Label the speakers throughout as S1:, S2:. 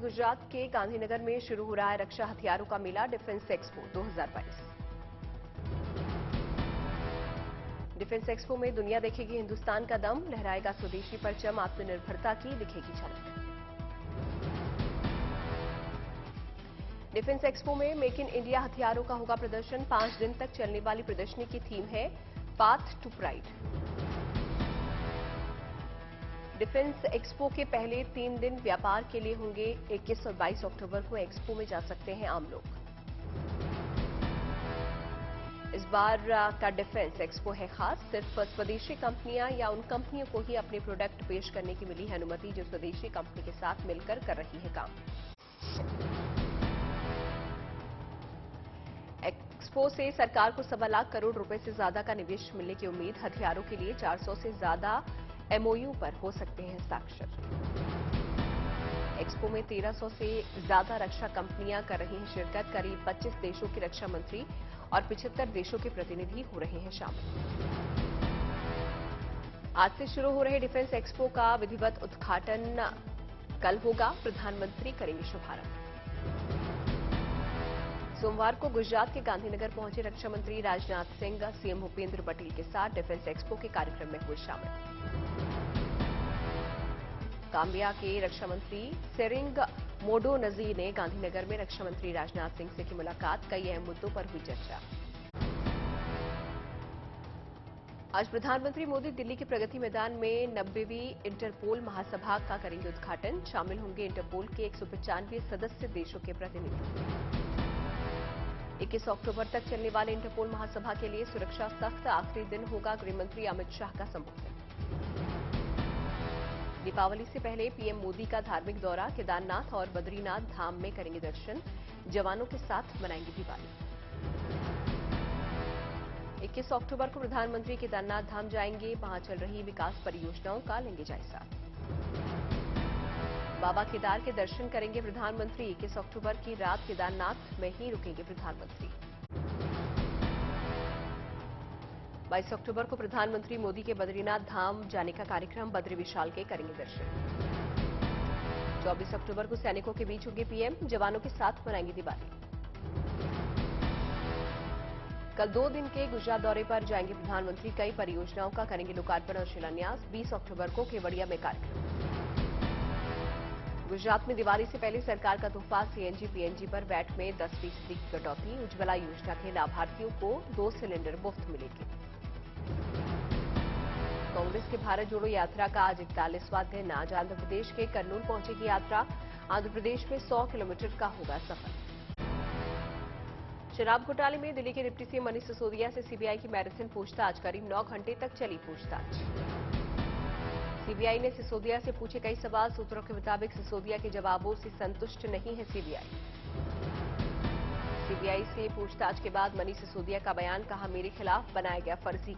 S1: गुजरात के गांधीनगर में शुरू हो रहा है रक्षा हथियारों का मेला डिफेंस एक्सपो 2022। डिफेंस एक्सपो में दुनिया देखेगी हिंदुस्तान का दम, लहराएगा स्वदेशी परचम, आत्मनिर्भरता की दिखेगी झलक। डिफेंस एक्सपो में मेक इन इंडिया हथियारों का होगा प्रदर्शन। 5 दिन तक चलने वाली प्रदर्शनी की थीम है path to pride. Defence expo के पहले 3 दिन व्यापार के लिए होंगे। 21 और 22 अक्टूबर को एक्सपो में जा सकते हैं आम लोग। इस बार का डिफेंस एक्सपो है खास। सिर्फ स्वदेशी कंपनियां या उन कंपनियों को ही अपने प्रोडक्ट पेश करने की मिली है अनुमति जो स्वदेशी कंपनी के साथ मिलकर कर रही है काम। एक्सपो से सरकार को 1.25 लाख करोड़ रुपए से ज्यादा का निवेश मिलने की उम्मीद। हथियारों के लिए 400 से ज्यादा एमओयू पर हो सकते हैं हस्ताक्षर। एक्सपो में 1300 से ज्यादा रक्षा कंपनियां कर रही हैं शिरकत। करीब 25 देशों के रक्षा मंत्री और 75 देशों के प्रतिनिधि हो रहे हैं शामिल। आज से शुरू हो रहे डिफेंस एक्सपो का विधिवत उद्घाटन कल होगा। प्रधानमंत्री करेंगे शुभारंभ। सोमवार को गुजरात के गांधीनगर पहुंचे रक्षा मंत्री राजनाथ सिंह सीएम भूपेंद्र पटेल के साथ डिफेंस एक्सपो के कार्यक्रम में हुए शामिल। गांबिया के रक्षा मंत्री सेरिंग मोडोनजी ने गांधीनगर में रक्षा मंत्री राजनाथ सिंह से की मुलाकात। कई अहम मुद्दों पर हुई चर्चा। आज प्रधानमंत्री मोदी दिल्ली के प्रगति मैदान में 90वीं इंटरपोल महासभा का करेंगे उद्घाटन। शामिल होंगे इंटरपोल के 195 सदस्य देशों के प्रतिनिधि। 21 अक्टूबर तक चलने वाले इंटरपोल महासभा के लिए सुरक्षा सख्त। आखिरी दिन होगा गृहमंत्री अमित शाह का संबोधन। दीपावली से पहले पीएम मोदी का धार्मिक दौरा। केदारनाथ और बद्रीनाथ धाम में करेंगे दर्शन। जवानों के साथ मनाएंगे दिवाली। 21 अक्टूबर को प्रधानमंत्री केदारनाथ धाम जाएंगे। वहां चल रही विकास परियोजनाओं का लेंगे जायजा। बाबा केदार के दर्शन करेंगे प्रधानमंत्री। 21 अक्टूबर की रात केदारनाथ में ही रुकेंगे प्रधानमंत्री। 22 अक्टूबर को प्रधानमंत्री मोदी के बद्रीनाथ धाम जाने का कार्यक्रम। बद्री विशाल के करेंगे दर्शन। 24 अक्टूबर को सैनिकों के बीच होंगे पीएम। जवानों के साथ मनाएंगे दिवाली। कल 2 दिन के गुजरात दौरे पर जाएंगे प्रधानमंत्री। कई परियोजनाओं का करेंगे लोकार्पण और शिलान्यास। 20 अक्टूबर को केवड़िया में कार्यक्रम। गुजरात में दिवाली से पहले सरकार का तोहफा। सीएनजी पीएनजी पर वैट में 10% की कटौती। उज्ज्वला योजना के लाभार्थियों को 2 सिलेंडर मुफ्त मिलेंगे। कांग्रेस के भारत जोड़ो यात्रा का आज 41वां दिन। आज आंध्र प्रदेश के कर्नूल पहुंचेगी यात्रा। आंध्र प्रदेश में 100 किलोमीटर का होगा सफर। शराब घोटाले में दिल्ली के डिप्टी सीएम मनीष सिसोदिया से सीबीआई की मैराथन पूछताछ। करीब 9 घंटे तक चली पूछताछ। सीबीआई ने सिसोदिया से पूछे कई सवाल। सूत्रों के मुताबिक सिसोदिया के जवाबों से संतुष्ट नहीं है सीबीआई। सीबीआई से पूछताछ के बाद मनीष सिसोदिया का बयान। कहा, मेरे खिलाफ बनाया गया फर्जी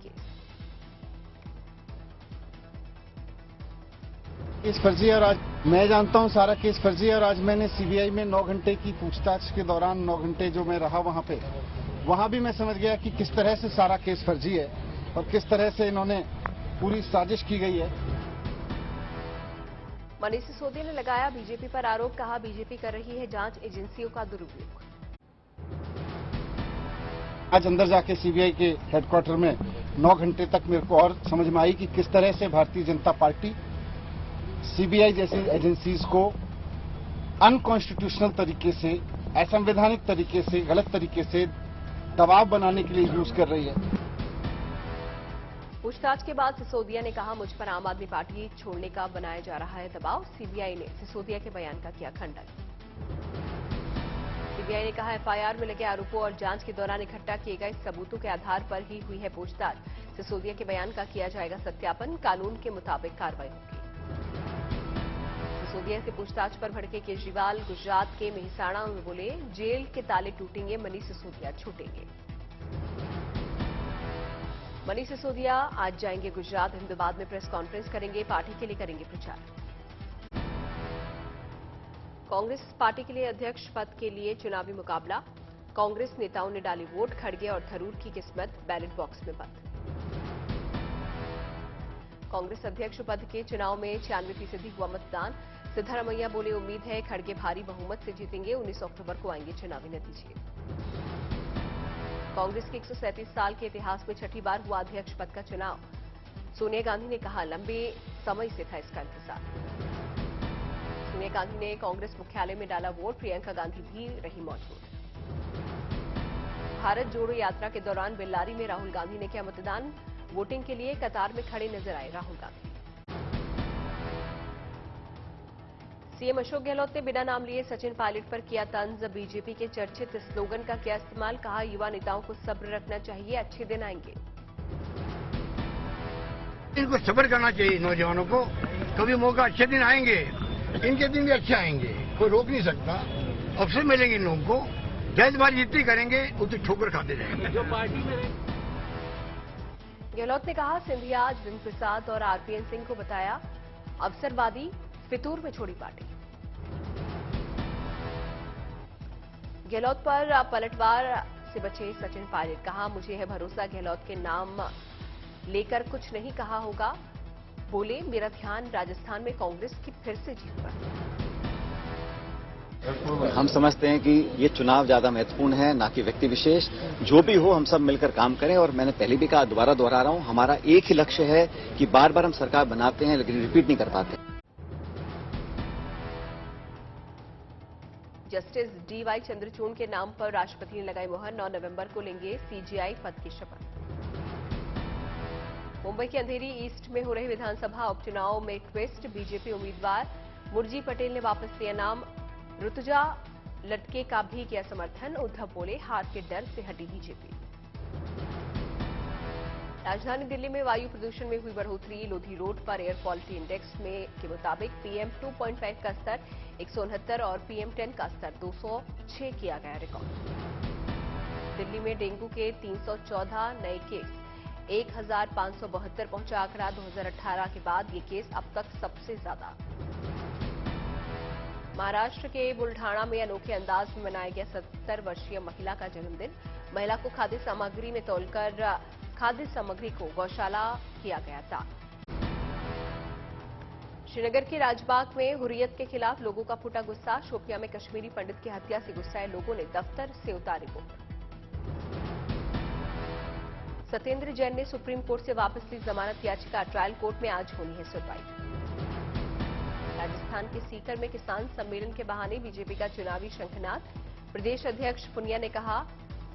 S2: केस फर्जी है और आज मैं जानता हूं सारा केस फर्जी है। और आज मैंने सीबीआई में 9 घंटे की पूछताछ के दौरान 9 घंटे जो मैं रहा वहां भी मैं समझ गया कि किस तरह से सारा केस फर्जी है और किस तरह से इन्होंने पूरी साजिश की गई है।
S1: मनीष सिसोदिया ने लगाया बीजेपी पर आरोप। कहा, बीजेपी कर रही है जांच एजेंसियों का दुरुपयोग।
S2: आज अंदर जाके सीबीआई के हेडक्वार्टर में 9 घंटे तक मेरे को और समझ में आई कि किस तरह से भारतीय जनता पार्टी सीबीआई जैसी एजेंसीज को अनकॉन्स्टिट्यूशनल तरीके से, असंवैधानिक तरीके से, गलत तरीके से दबाव बनाने के लिए यूज कर रही है।
S1: पूछताछ के बाद सिसोदिया ने कहा, मुझ पर आम आदमी पार्टी छोड़ने का बनाया जा रहा है दबाव। सीबीआई ने सिसोदिया के बयान का किया खंडन। सीबीआई ने कहा, एफआईआर में लगे आरोपों और जांच के दौरान इकट्ठा किए गए सबूतों के आधार पर ही हुई है पूछताछ। सिसोदिया के बयान का किया जाएगा सत्यापन। कानून के मुताबिक कार्रवाई होगी। सिसोदिया से पूछताछ पर भड़के केजरीवाल गुजरात के मेहसाणा में बोले, जेल के ताले टूटेंगे, मनीष सिसोदिया छूटेंगे। मनीष सिसोदिया आज जाएंगे गुजरात। अहमदाबाद में प्रेस कॉन्फ्रेंस करेंगे। पार्टी के लिए करेंगे प्रचार। कांग्रेस पार्टी के लिए अध्यक्ष पद के लिए चुनावी मुकाबला। कांग्रेस नेताओं ने डाली वोट। खड़गे और थरूर की किस्मत बैलेट बॉक्स में बंद। कांग्रेस अध्यक्ष पद के चुनाव में 96% हुआ मतदान। सिद्धारमैया बोले, उम्मीद है खड़गे भारी बहुमत से जीतेंगे। 19 अक्टूबर को आएंगे चुनावी नतीजे। कांग्रेस के 137 साल के इतिहास में छठी बार हुआ अध्यक्ष पद का चुनाव। सोनिया गांधी ने कहा, लंबे समय से था इसका इंतजार। सोनिया गांधी ने कांग्रेस मुख्यालय में डाला वोट। प्रियंका गांधी भी रही मौजूद। भारत जोड़ो यात्रा के दौरान बेल्लारी में राहुल गांधी ने किया मतदान। वोटिंग के लिए कतार में खड़े नजर आए राहुल गांधी। सीएम अशोक गहलोत ने बिना नाम लिए सचिन पायलट पर किया तंज। बीजेपी के चर्चित स्लोगन का किया इस्तेमाल। कहा, युवा नेताओं को सब्र रखना चाहिए, अच्छे दिन आएंगे।
S3: इनको सब्र करना चाहिए नौजवानों को, कभी मौका अच्छे दिन आएंगे, इनके दिन भी अच्छे आएंगे, कोई रोक नहीं सकता। अवसर मिलेंगे इन लोगों को, जल्दबाजी जितनी करेंगे उतनी ठोकर खाते जाएंगे। जो पार्टी में
S1: गहलोत ने कहा, सिंधिया जिन प्रसाद और आरपीएन सिंह को बताया अवसरवादी, फितूर में छोड़ी पार्टी। गहलोत पर पलटवार से बचे सचिन पायलट। कहा, मुझे है भरोसा गहलोत के नाम लेकर कुछ नहीं कहा होगा। बोले, मेरा ध्यान राजस्थान में कांग्रेस की फिर से जीत पर।
S4: हम समझते हैं कि ये चुनाव ज्यादा महत्वपूर्ण है, ना कि व्यक्ति विशेष। जो भी हो, हम सब मिलकर काम करें। और मैंने पहले भी कहा, दोबारा दोहरा रहा हूं, हमारा एक ही लक्ष्य है कि बार बार हम सरकार बनाते हैं लेकिन रिपीट नहीं कर पाते।
S1: जस्टिस डीवाई चंद्रचूड़ के नाम पर राष्ट्रपति ने लगाई मुहर। 9 नवंबर को लेंगे सीजेआई पद की शपथ। मुंबई के अंधेरी ईस्ट में हो रहे विधानसभा उपचुनाव में ट्विस्ट। बीजेपी उम्मीदवार मुरजी पटेल ने वापस लिया नाम। ऋतुजा लटके का भी किया समर्थन। उद्धव बोले, हार के डर से हटी बीजेपी। राजधानी दिल्ली में वायु प्रदूषण में हुई बढ़ोतरी। लोधी रोड पर एयर क्वालिटी इंडेक्स में के मुताबिक पीएम 2.5 का स्तर 169 और पीएम 10 का स्तर 206 किया गया रिकॉर्ड। दिल्ली में डेंगू के 314 नए केस, 1572 पहुंचा आंकड़ा। 2018 के बाद ये केस अब तक सबसे ज्यादा। महाराष्ट्र के बुल्ढाणा में अनोखे अंदाज में मनाया गया 70 वर्षीय महिला का जन्मदिन। महिला को खाद्य सामग्री में तौलकर खाद्य सामग्री को गौशाला किया गया दान। श्रीनगर के राजबाग में हुर्रियत के खिलाफ लोगों का फूटा गुस्सा। शोपियां में कश्मीरी पंडित की हत्या से गुस्साए लोगों ने दफ्तर से उतारी वोट। सत्येंद्र जैन ने सुप्रीम कोर्ट से वापस ली जमानत याचिका। ट्रायल कोर्ट में आज होनी है सुनवाई। राजस्थान के सीकर में किसान सम्मेलन के बहाने बीजेपी का चुनावी शंखनाद। प्रदेश अध्यक्ष पुनिया ने कहा,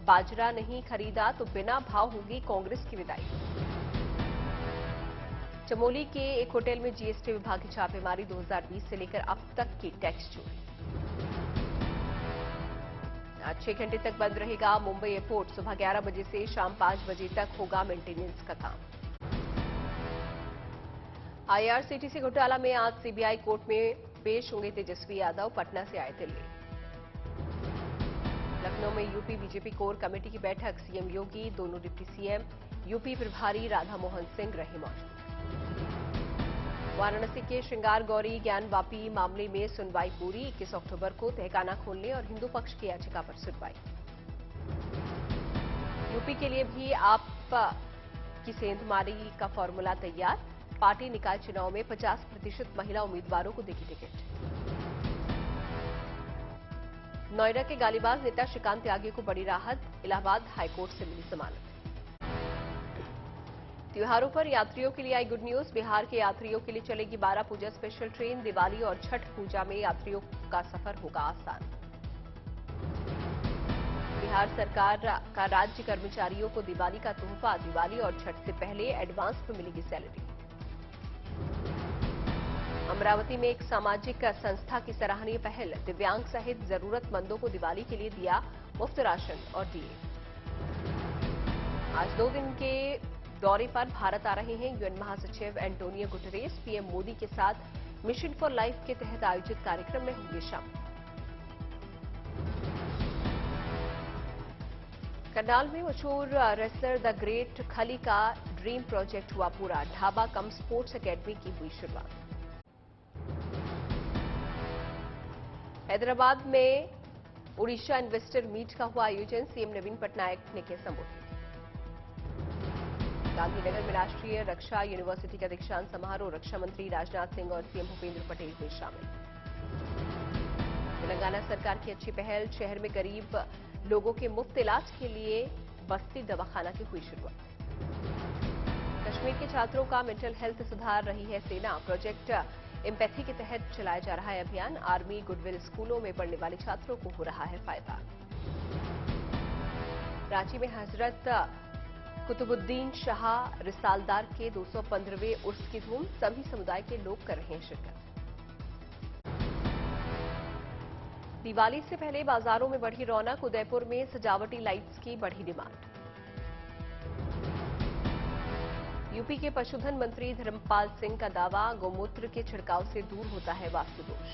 S1: बाजरा नहीं खरीदा तो बिना भाव होगी कांग्रेस की विदाई। चमोली के एक होटल में जीएसटी विभाग की छापेमारी। 2020 से लेकर अब तक की टैक्स चोरी। आज 6 घंटे तक बंद रहेगा मुंबई एयरपोर्ट। सुबह 11 बजे से शाम 5 बजे तक होगा मेंटेनेंस का काम। आईआरसीटीसी घोटाला में आज सीबीआई कोर्ट में पेश होंगे तेजस्वी यादव। पटना से आए दिल्ली। लखनऊ में यूपी बीजेपी कोर कमेटी की बैठक। सीएम योगी, दोनों डिप्टी सीएम, यूपी प्रभारी राधा मोहन सिंह रहे मौजूद। वाराणसी के श्रृंगार गौरी ज्ञानवापी मामले में सुनवाई पूरी। 21 अक्टूबर को तहखाना खोलने और हिंदू पक्ष की याचिका पर सुनवाई। यूपी के लिए भी आप की सेंधमारी का फॉर्मूला तैयार। पार्टी निकाय चुनाव में 50% महिला उम्मीदवारों को देगी टिकट। नोएडा के गालीबाज नेता श्रीकांत त्यागी को बड़ी राहत। इलाहाबाद हाईकोर्ट से मिली जमानत। त्योहारों पर यात्रियों के लिए आई गुड न्यूज। बिहार के यात्रियों के लिए चलेगी 12 पूजा स्पेशल ट्रेन। दिवाली और छठ पूजा में यात्रियों का सफर होगा आसान। बिहार सरकार का राज्य कर्मचारियों को दिवाली का तोहफा। दिवाली और छठ से पहले एडवांस में मिलेगी सैलरी। अमरावती में एक सामाजिक संस्था की सराहनीय पहल। दिव्यांग सहित जरूरतमंदों को दिवाली के लिए दिया मुफ्त राशन और दिए। आज 2 दिन के दौरे पर भारत आ रहे हैं यूएन महासचिव एंटोनियो गुटेरेस। पीएम मोदी के साथ मिशन फॉर लाइफ के तहत आयोजित कार्यक्रम में होंगे शामिल। करनाल में मशहूर रेसलर द ग्रेट खली का ड्रीम प्रोजेक्ट हुआ पूरा। ढाबा कम स्पोर्ट्स एकेडमी की हुई शुरुआत। हैदराबाद में ओडिशा इन्वेस्टर मीट का हुआ आयोजन। सीएम नवीन पटनायक ने किया संबोधित। गांधीनगर में राष्ट्रीय रक्षा यूनिवर्सिटी का दीक्षांत समारोह, रक्षा मंत्री राजनाथ सिंह और सीएम भूपेंद्र पटेल हुए शामिल। तेलंगाना सरकार की अच्छी पहल, शहर में गरीब लोगों के मुफ्त इलाज के लिए बस्ती दवाखाना की हुई शुरुआत। कश्मीर के छात्रों का मेंटल हेल्थ सुधार रही है सेना, प्रोजेक्ट एम्पैथी के तहत चलाया जा रहा है अभियान। आर्मी गुडविल स्कूलों में पढ़ने वाले छात्रों को हो रहा है फायदा। रांची में हजरत कुतुबुद्दीन शाह रिसालदार के 215वें उर्स की धूम, सभी समुदाय के लोग कर रहे हैं शिरकत। दिवाली से पहले बाजारों में बढ़ी रौनक, उदयपुर में सजावटी लाइट्स की बढ़ी डिमांड। यूपी के पशुधन मंत्री धर्मपाल सिंह का दावा, गौमूत्र के छिड़काव से दूर होता है वास्तु दोष।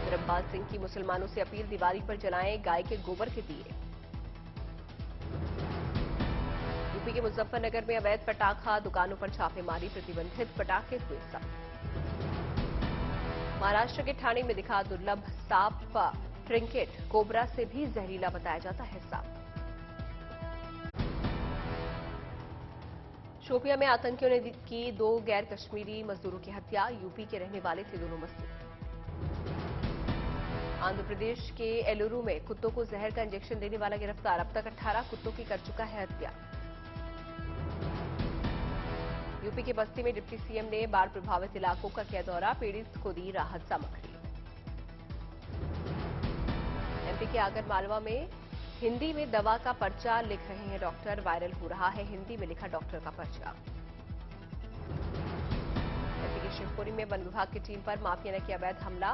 S1: धर्मपाल सिंह की मुसलमानों से अपील, दिवाली पर जलाएं गाय के गोबर के दिए। यूपी के मुजफ्फरनगर में अवैध पटाखा दुकानों पर छापेमारी, प्रतिबंधित पटाखे हुए जब्त। महाराष्ट्र के ठाणे में दिखा दुर्लभ सांप ट्रिंकेट, कोबरा से भी जहरीला बताया जाता है सांप। शोपियां में आतंकियों ने की 2 गैर कश्मीरी मजदूरों की हत्या, यूपी के रहने वाले थे दोनों मजदूर। आंध्र प्रदेश के एलुरु में कुत्तों को जहर का इंजेक्शन देने वाला गिरफ्तार, अब तक 18 कुत्तों की कर चुका है हत्या। यूपी के बस्ती में डिप्टी सीएम ने बाढ़ प्रभावित इलाकों का किया दौरा, पीड़ित को दी राहत सामग्री। एमपी के आगर मालवा में हिंदी में दवा का पर्चा लिख रहे हैं डॉक्टर, वायरल हो रहा है हिंदी में लिखा डॉक्टर का पर्चा। एमपी के शिवपुरी में वन विभाग की टीम पर माफिया ने किया अवैध हमला,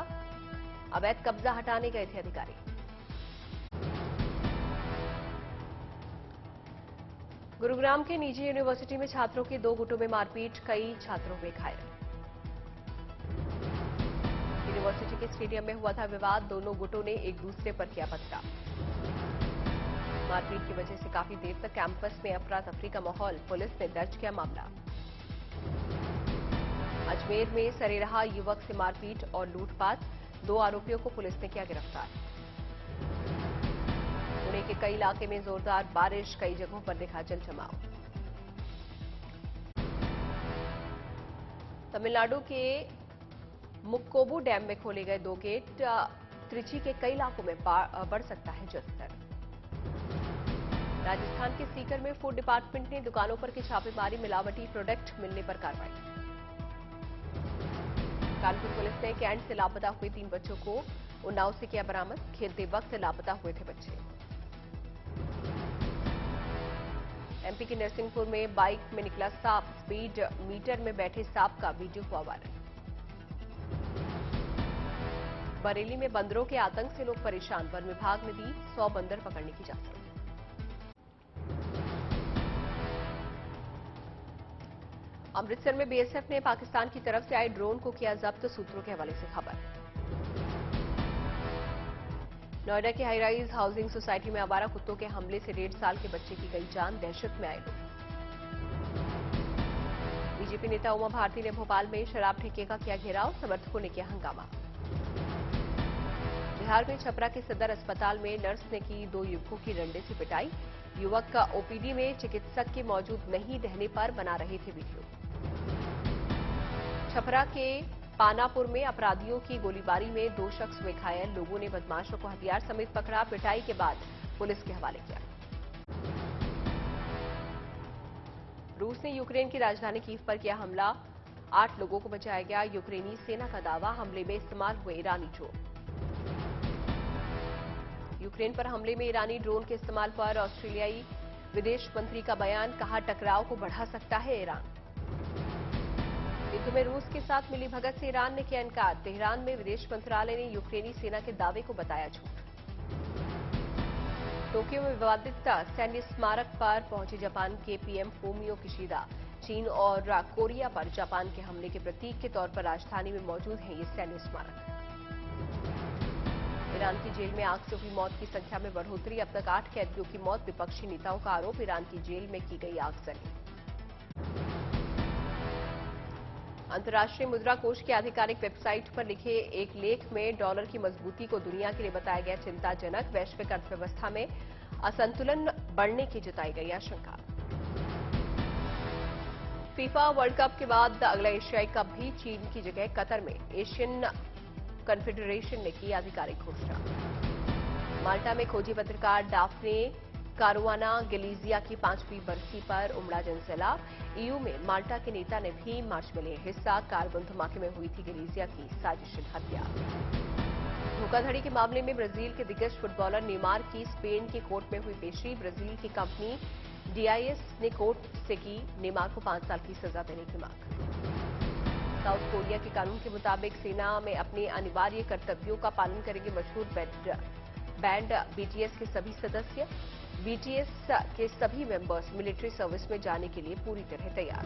S1: अवैध कब्जा हटाने गए थे अधिकारी। गुरुग्राम के निजी यूनिवर्सिटी में छात्रों की 2 गुटों में मारपीट, कई छात्रों हुए घायल। यूनिवर्सिटी के स्टेडियम में हुआ था विवाद, दोनों गुटों ने एक दूसरे पर किया पथराव। मारपीट की वजह से काफी देर तक कैंपस में अफरा तफरी का माहौल, पुलिस ने दर्ज किया मामला। अजमेर में सरेराह युवक से मारपीट और लूटपाट, 2 आरोपियों को पुलिस ने किया गिरफ्तार। पुणे के कई इलाके में जोरदार बारिश, कई जगहों पर दिखा जल जमाव। तमिलनाडु के मुक्कोबू डैम में खोले गए 2 गेट, त्रिची के कई इलाकों में बढ़ सकता है जलस्तर। राजस्थान के सीकर में फूड डिपार्टमेंट ने दुकानों पर की छापेमारी, मिलावटी प्रोडक्ट मिलने पर कार्रवाई। कानपुर पुलिस ने कैंट से लापता हुए 3 बच्चों को उन्नाव से किया बरामद, खेलते वक्त लापता हुए थे बच्चे। एमपी के नरसिंहपुर में बाइक में निकला सांप, स्पीड मीटर में बैठे सांप का वीडियो हुआ वायरल। बरेली में बंदरों के आतंक से लोग परेशान, वन विभाग ने दी 100 बंदर पकड़ने की इजाजत। अमृतसर में बीएसएफ ने पाकिस्तान की तरफ से आए ड्रोन को किया जब्त, सूत्रों के हवाले से खबर। नोएडा के हाईराइज हाउसिंग सोसाइटी में आवारा कुत्तों के हमले से 1.5 साल के बच्चे की गई जान, दहशत में आए लोग। बीजेपी नेता उमा भारती ने भोपाल में शराब ठेके का किया घेराव, समर्थकों ने किया हंगामा। बिहार में छपरा के सदर अस्पताल में नर्स ने की 2 युवकों की डंडे से पिटाई, युवक का ओपीडी में चिकित्सक के मौजूद नहीं रहने पर बना रहे थे वीडियो। छपरा के पानापुर में अपराधियों की गोलीबारी में 2 शख्स हुए घायल, लोगों ने बदमाशों को हथियार समेत पकड़ा, पिटाई के बाद पुलिस के हवाले किया। रूस ने यूक्रेन की राजधानी कीव पर किया हमला, 8 लोगों को बचाया गया, यूक्रेनी सेना का दावा, हमले में इस्तेमाल हुए ईरानी ड्रोन। यूक्रेन पर हमले में ईरानी ड्रोन के इस्तेमाल पर ऑस्ट्रेलियाई विदेश मंत्री का बयान, कहा टकराव को बढ़ा सकता है ईरान। युद्ध में रूस के साथ मिली भगत से ईरान ने किया इनकार, तेहरान में विदेश मंत्रालय ने यूक्रेनी सेना के दावे को बताया झूठ। टोक्यो में विवादित सैन्य स्मारक पर पहुंचे जापान के पीएम फूमियो किशिदा, चीन और कोरिया पर जापान के हमले के प्रतीक के तौर पर राजधानी में मौजूद है ये सैन्य स्मारक। ईरान की जेल में आग से हुई मौत की संख्या में बढ़ोतरी, अब तक 8 कैदियों की मौत, विपक्षी नेताओं का आरोप, ईरान की जेल में की गई आगजनी। अंतर्राष्ट्रीय मुद्रा कोष की आधिकारिक वेबसाइट पर लिखे एक लेख में डॉलर की मजबूती को दुनिया के लिए बताया गया चिंताजनक, वैश्विक अर्थव्यवस्था में असंतुलन बढ़ने की जताई गई आशंका। फीफा वर्ल्ड कप के बाद अगला एशियाई कप भी चीन की जगह कतर में एशियन कॉन्फेडरेशन ने की आधिकारिक घोषणा। माल्टा में खोजी पत्रकार डाफने कारुआना गैलीजिया की 5वीं बरसी पर उमड़ा जनसैलाब। ईयू में माल्टा के नेता ने भी मार्च में लिया हिस्सा। कार बम धमाके में हुई थी गैलीजिया की साजिश हत्या। धोखाधड़ी के मामले में ब्राजील के दिग्गज फुटबॉलर नेमार की स्पेन की कोर्ट में हुई पेशी। ब्राजील की कंपनी डीआईएस ने कोर्ट से की नेमार को 5 साल की सजा देने की मांग। साउथ कोरिया के कानून के मुताबिक सेना में अपने अनिवार्य कर्तव्यों का पालन करेंगे मशहूर बैंड बीटीएस के सभी सदस्य। बीटीएस के सभी मेंबर्स मिलिट्री सर्विस में जाने के लिए पूरी तरह तैयार।